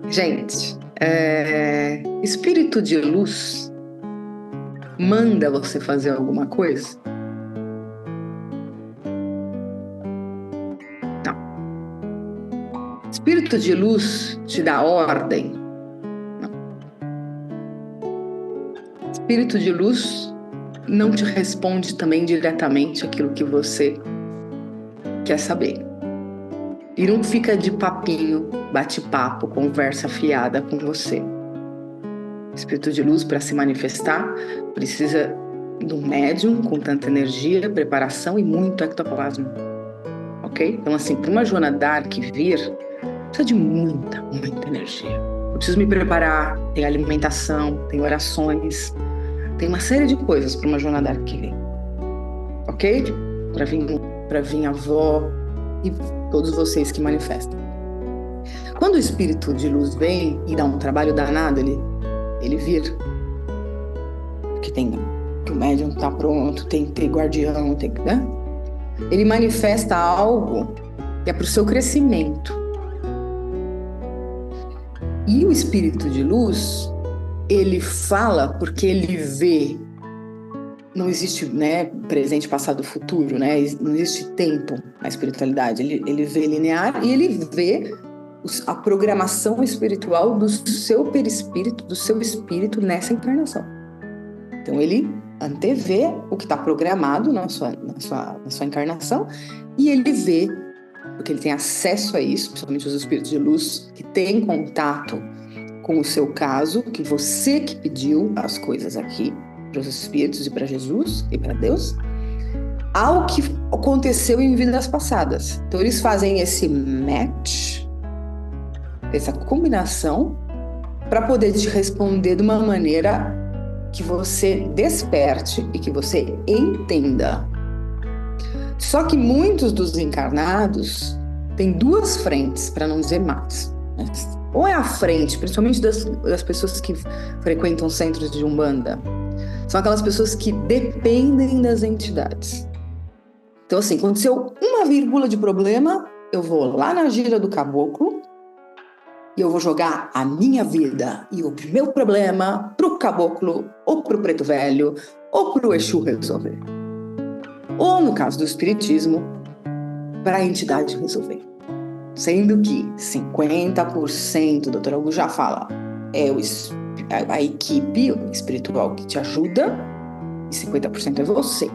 Gente, espírito de luz manda você fazer alguma coisa? Não. Espírito de luz te dá ordem? Não. Espírito de luz não te responde também diretamente aquilo que você quer saber. E não fica de papinho, bate-papo, conversa fiada com você. Espírito de luz, para se manifestar, precisa de um médium com tanta energia, preparação e muito ectoplasma. Ok? Então, assim, para uma Joana Dark vir, precisa de muita energia. Eu preciso me preparar, tem alimentação, tem orações, tem uma série de coisas para uma Joana Dark vir. Ok? Para vir a avó e todos vocês que manifestam. Quando o espírito de luz vem e dá um trabalho danado, ele vir, que o médium tá pronto, tem que ter guardião, né? Ele manifesta algo que é para o seu crescimento. E o espírito de luz, ele fala porque ele vê. Não existe, né, presente, passado, futuro, né? Não existe tempo na espiritualidade. Ele vê linear e ele vê a programação espiritual do seu perispírito, do seu espírito nessa encarnação. Então ele antevê o que está programado na sua encarnação e ele vê, porque ele tem acesso a isso, principalmente os espíritos de luz que têm contato com o seu caso, que você que pediu as coisas aqui, para os espíritos e para Jesus e para Deus, ao que aconteceu em vidas passadas. Então eles fazem esse match, essa combinação, para poder te responder de uma maneira que você desperte e que você entenda. Só que muitos dos encarnados têm duas frentes, para não dizer mais. Ou é a frente, principalmente das pessoas que frequentam centros de Umbanda, são aquelas pessoas que dependem das entidades. Então, assim, aconteceu uma vírgula de problema, eu vou lá na gira do caboclo e eu vou jogar a minha vida e o meu problema pro caboclo, ou pro preto velho, ou pro Exu resolver. Ou, no caso do espiritismo, para a entidade resolver. Sendo que 50%, doutor Augusto já fala, é a equipe espiritual que te ajuda e 50% é você.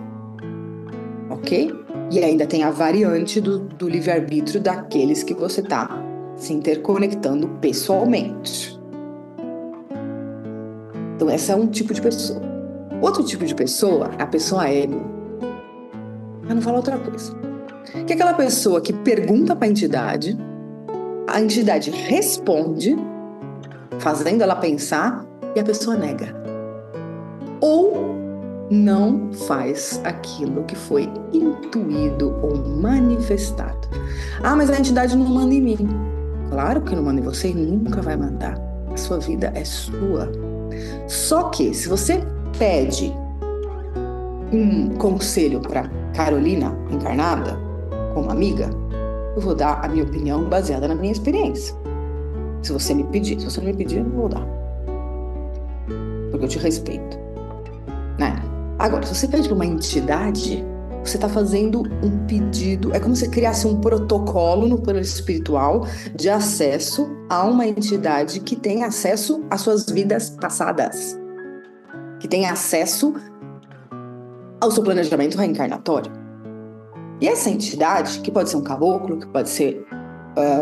Ok? E ainda tem a variante do livre-arbítrio daqueles que você está se interconectando pessoalmente. Então, essa é um tipo de pessoa. Outro tipo de pessoa é a pessoa ego. Eu não falo outra coisa. Que é aquela pessoa que pergunta para a entidade responde, fazendo ela pensar, e a pessoa nega. Ou não faz aquilo que foi intuído ou manifestado. Ah, mas a entidade não manda em mim. Claro que não manda em você e nunca vai mandar. A sua vida é sua. Só que, se você pede um conselho para Carolina, encarnada, como amiga, eu vou dar a minha opinião baseada na minha experiência. Se você me pedir. Se você não me pedir, eu não vou dar. Porque eu te respeito. Né? Agora, se você pede para uma entidade, você está fazendo um pedido. É como se você criasse um protocolo no plano espiritual de acesso a uma entidade que tem acesso às suas vidas passadas. Que tem acesso ao seu planejamento reencarnatório. E essa entidade, que pode ser um caboclo, que pode ser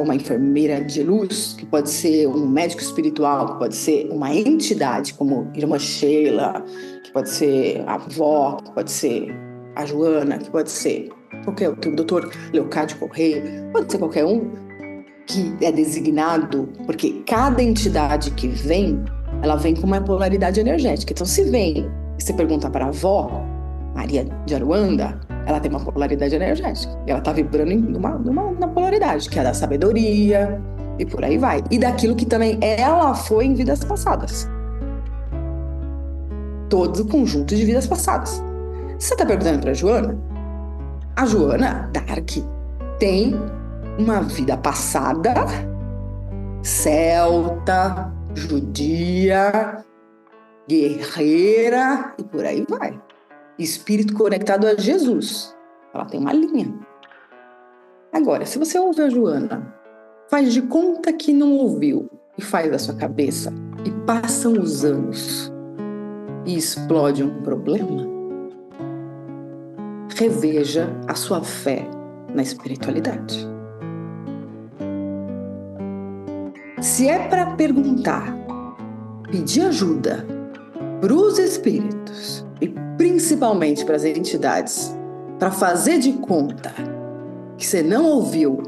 uma enfermeira de luz, que pode ser um médico espiritual, que pode ser uma entidade como Irmã Sheila, que pode ser a avó, que pode ser a Joana, que pode ser o doutor Leocádio Corrêa, pode ser qualquer um que é designado, porque cada entidade que vem, ela vem com uma polaridade energética. Então, se vem e você pergunta para a avó, Maria de Aruanda, ela tem uma polaridade energética. E ela está vibrando numa polaridade, que é da sabedoria, e por aí vai. E daquilo que também ela foi em vidas passadas. Todo o conjunto de vidas passadas. Você está perguntando para a Joana Dark tem uma vida passada, celta, judia, guerreira e por aí vai. Espírito conectado a Jesus. Ela tem uma linha. Agora, se você ouve a Joana, faz de conta que não ouviu e faz da sua cabeça, e passam os anos e explode um problema, reveja a sua fé na espiritualidade. Se é para perguntar, pedir ajuda para os espíritos e principalmente para as entidades, para fazer de conta que você não ouviu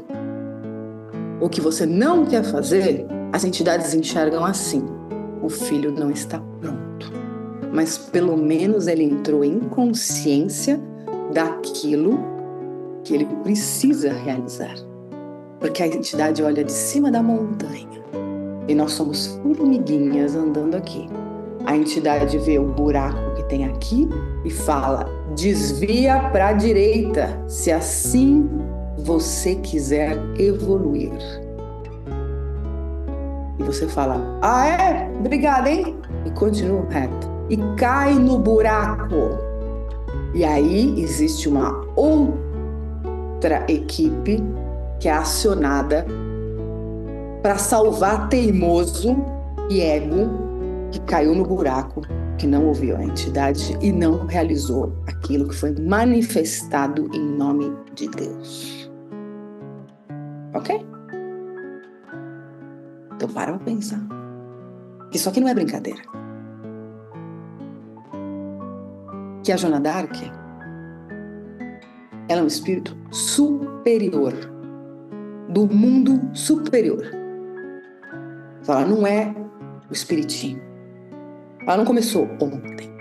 ou que você não quer fazer, as entidades enxergam assim: o filho não está pronto, mas pelo menos ele entrou em consciência daquilo que ele precisa realizar. Porque a entidade olha de cima da montanha e nós somos formiguinhas andando aqui. A entidade vê o buraco que tem aqui e fala: desvia para a direita, se assim você quiser evoluir. E você fala: ah, é? Obrigada, hein? E continua reto. E cai no buraco. E aí existe uma outra equipe que é acionada para salvar teimoso e ego que caiu no buraco, que não ouviu a entidade e não realizou aquilo que foi manifestado em nome de Deus. Ok? Então para pensar. Isso aqui não é brincadeira. Que a Joana d'Arc, ela é um espírito superior, do mundo superior. Ela não é o espiritinho. Ela não começou ontem.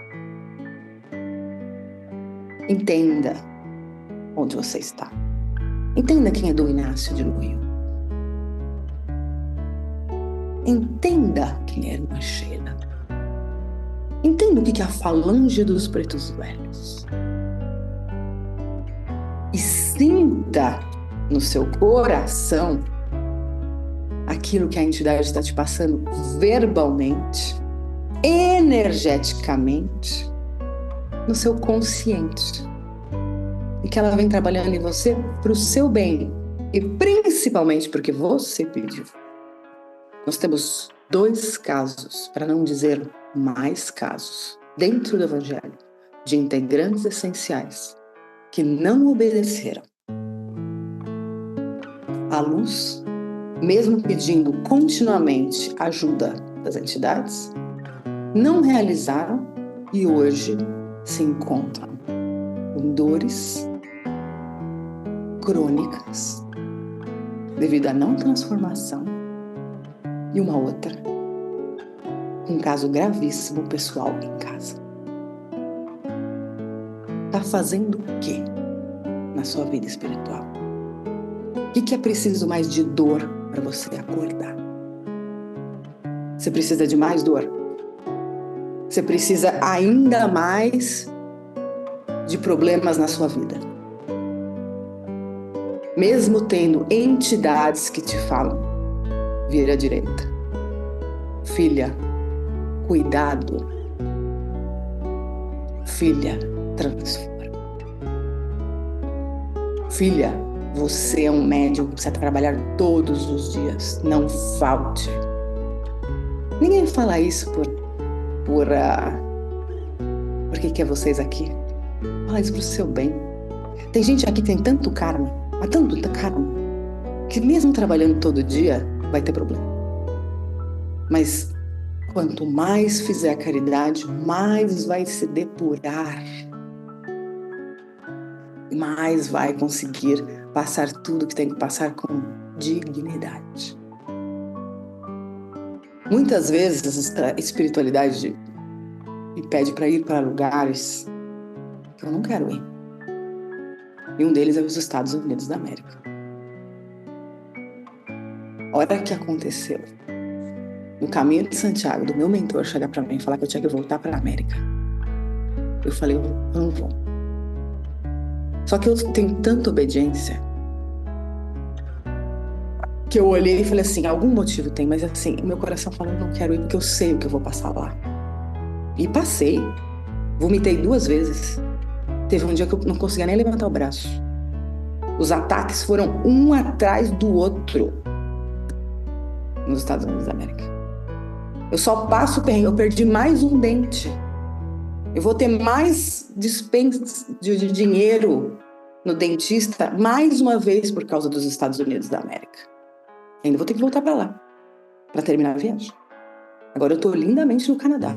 Entenda onde você está. Entenda quem é Dom Inácio de Loyola. Entenda quem é Irmã Sheila. Entenda o que é a falange dos pretos velhos. E sinta no seu coração aquilo que a entidade está te passando verbalmente, energeticamente, no seu consciente. E que ela vem trabalhando em você para o seu bem. E principalmente porque você pediu. Nós temos 2 casos, para não dizer mais casos, dentro do Evangelho, de integrantes essenciais que não obedeceram à luz, mesmo pedindo continuamente ajuda das entidades, não realizaram e hoje se encontram com dores crônicas devido à não transformação, e uma outra, um caso gravíssimo pessoal em casa. Está fazendo o quê na sua vida espiritual? O que é preciso mais de dor para você acordar? Você precisa de mais dor? Você precisa ainda mais de problemas na sua vida? Mesmo tendo entidades que te falam: vira à direita. Filha, cuidado. Filha, transforma. Filha, você é um médium que precisa trabalhar todos os dias. Não falte. Ninguém fala isso porque quer vocês aqui. Fala isso pro seu bem. Tem gente aqui que tem tanto karma, mas tanto karma, que mesmo trabalhando todo dia, vai ter problema. Mas quanto mais fizer a caridade, mais vai se depurar. E mais vai conseguir passar tudo que tem que passar com dignidade. Muitas vezes a espiritualidade me pede para ir para lugares que eu não quero ir. E um deles é os Estados Unidos da América. A hora que aconteceu, no caminho de Santiago, do meu mentor chegar para mim e falar que eu tinha que voltar para a América, eu falei: eu não vou. Só que eu tenho tanta obediência que eu olhei e falei assim, algum motivo tem, mas assim, meu coração falou, não quero ir porque eu sei o que eu vou passar lá. E passei. Vomitei 2 vezes. Teve um dia que eu não conseguia nem levantar o braço. Os ataques foram um atrás do outro nos Estados Unidos da América. Eu só passo perrengue, eu perdi mais um dente. Eu vou ter mais dispensa de dinheiro no dentista mais uma vez por causa dos Estados Unidos da América. Ainda vou ter que voltar para lá para terminar a viagem. Agora eu tô lindamente no Canadá.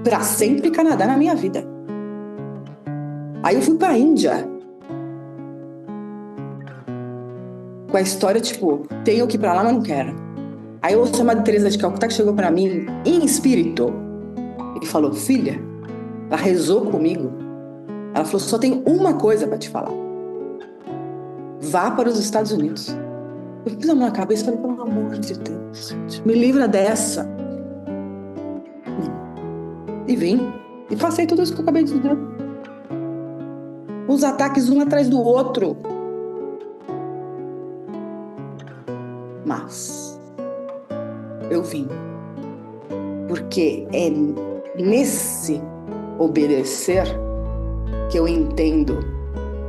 Para sempre Canadá na minha vida. Aí eu fui para a Índia. Com a história, tipo, tenho que ir para lá, mas não quero. Aí eu ouço a Madre Teresa de Calcutá que chegou para mim em espírito e falou, filha, ela rezou comigo. Ela falou, só tem uma coisa para te falar. Vá para os Estados Unidos. Eu fiz a mão na cabeça e falei, pelo amor de Deus, me livra dessa. E vim. E passei tudo isso que eu acabei de dizer. Os ataques um atrás do outro. Mas eu vim. Porque é nesse obedecer que eu entendo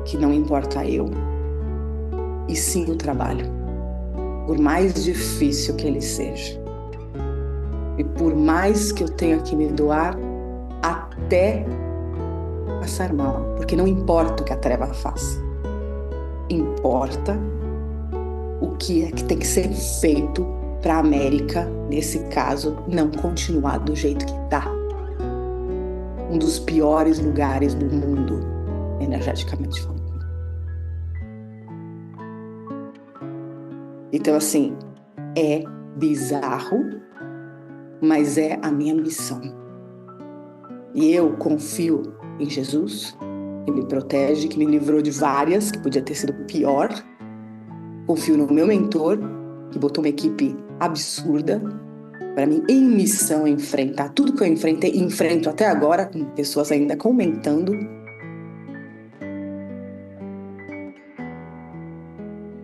que não importa eu, e sim o trabalho. Por mais difícil que ele seja. E por mais que eu tenha que me doar até passar mal. Porque não importa o que a treva faça. Importa o que é que tem que ser feito para a América, nesse caso, não continuar do jeito que está. Um dos piores lugares do mundo, energeticamente falando. Então, assim, é bizarro, mas é a minha missão. E eu confio em Jesus, que me protege, que me livrou de várias, que podia ter sido pior. Confio no meu mentor, que botou uma equipe absurda para mim, em missão, enfrentar tudo que eu enfrentei e enfrento até agora, com pessoas ainda comentando.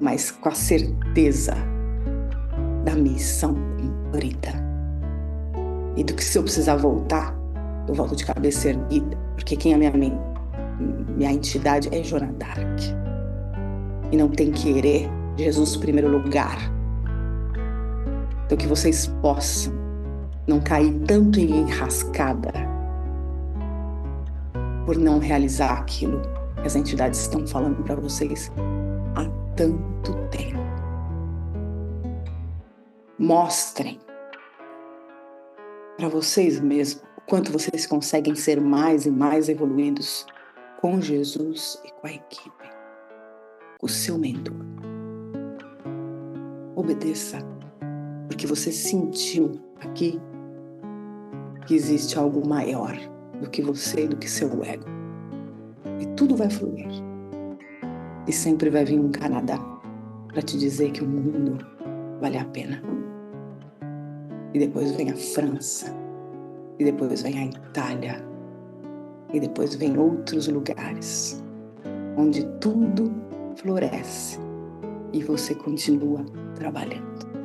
Mas com a certeza da missão cumprida. E do que se eu precisar voltar, eu volto de cabeça erguida, porque quem é minha entidade é Joana d'Arc. E não tem que querer Jesus em primeiro lugar. Então que vocês possam não cair tanto em enrascada por não realizar aquilo que as entidades estão falando para vocês há tanto tempo. Mostrem para vocês mesmos o quanto vocês conseguem ser mais e mais evoluídos com Jesus e com a equipe, com o seu mentor. Obedeça, porque você sentiu aqui que existe algo maior do que você e do que seu ego. E tudo vai fluir. E sempre vai vir um Canadá para te dizer que o mundo vale a pena. E depois vem a França. E depois vem a Itália. E depois vem outros lugares onde tudo floresce e você continua trabalhando.